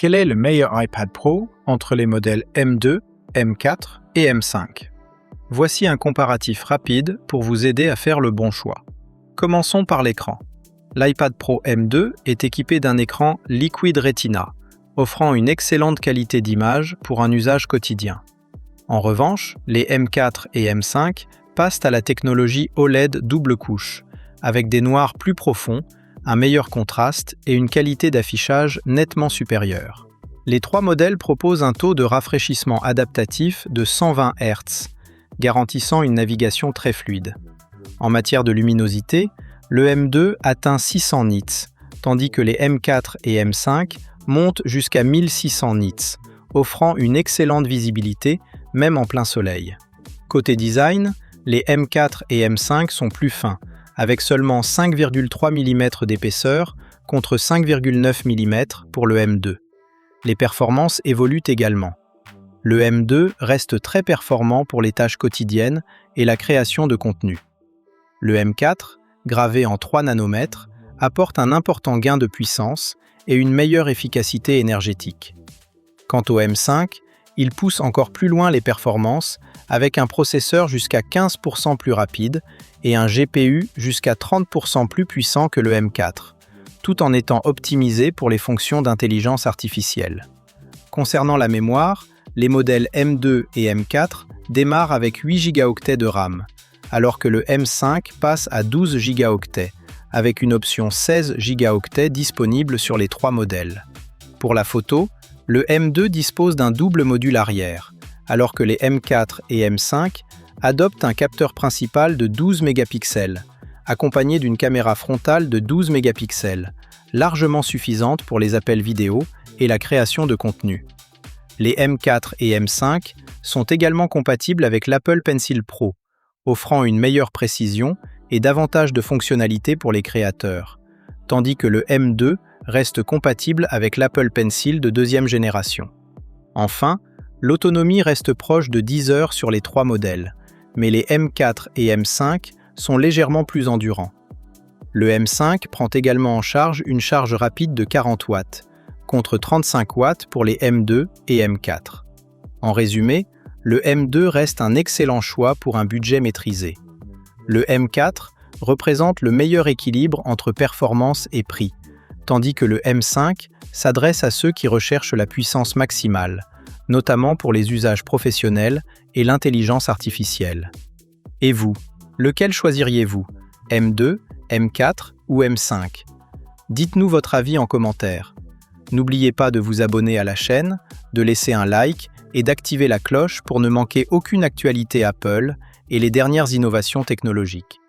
Quel est le meilleur iPad Pro entre les modèles M2, M4 et M5? Voici un comparatif rapide pour vous aider à faire le bon choix. Commençons par l'écran. L'iPad Pro M2 est équipé d'un écran Liquid Retina, offrant une excellente qualité d'image pour un usage quotidien. En revanche, les M4 et M5 passent à la technologie OLED double couche, avec des noirs plus profonds, un meilleur contraste et une qualité d'affichage nettement supérieure. Les trois modèles proposent un taux de rafraîchissement adaptatif de 120 Hz, garantissant une navigation très fluide. En matière de luminosité, le M2 atteint 600 nits, tandis que les M4 et M5 montent jusqu'à 1600 nits, offrant une excellente visibilité, même en plein soleil. Côté design, les M4 et M5 sont plus fins, avec seulement 5,3 mm d'épaisseur contre 5,9 mm pour le M2. Les performances évoluent également. Le M2 reste très performant pour les tâches quotidiennes et la création de contenu. Le M4, gravé en 3 nanomètres, apporte un important gain de puissance et une meilleure efficacité énergétique. Quant au M5, il pousse encore plus loin les performances avec un processeur jusqu'à 15% plus rapide et un GPU jusqu'à 30% plus puissant que le M4, tout en étant optimisé pour les fonctions d'intelligence artificielle. Concernant la mémoire, les modèles M2 et M4 démarrent avec 8 Go de RAM, alors que le M5 passe à 12 Go, avec une option 16 Go disponible sur les trois modèles. Pour la photo, le M2 dispose d'un double module arrière, alors que les M4 et M5 adoptent un capteur principal de 12 mégapixels, accompagné d'une caméra frontale de 12 mégapixels, largement suffisante pour les appels vidéo et la création de contenu. Les M4 et M5 sont également compatibles avec l'Apple Pencil Pro, offrant une meilleure précision et davantage de fonctionnalités pour les créateurs, tandis que le M2 reste compatible avec l'Apple Pencil de deuxième génération. Enfin, l'autonomie reste proche de 10 heures sur les trois modèles, mais les M4 et M5 sont légèrement plus endurants. Le M5 prend également en charge une charge rapide de 40 watts, contre 35 watts pour les M2 et M4. En résumé, le M2 reste un excellent choix pour un budget maîtrisé. Le M4 représente le meilleur équilibre entre performance et prix, tandis que le M5 s'adresse à ceux qui recherchent la puissance maximale, notamment pour les usages professionnels et l'intelligence artificielle. Et vous, lequel choisiriez-vous? M2, M4 ou M5? Dites-nous votre avis en commentaire. N'oubliez pas de vous abonner à la chaîne, de laisser un like et d'activer la cloche pour ne manquer aucune actualité Apple et les dernières innovations technologiques.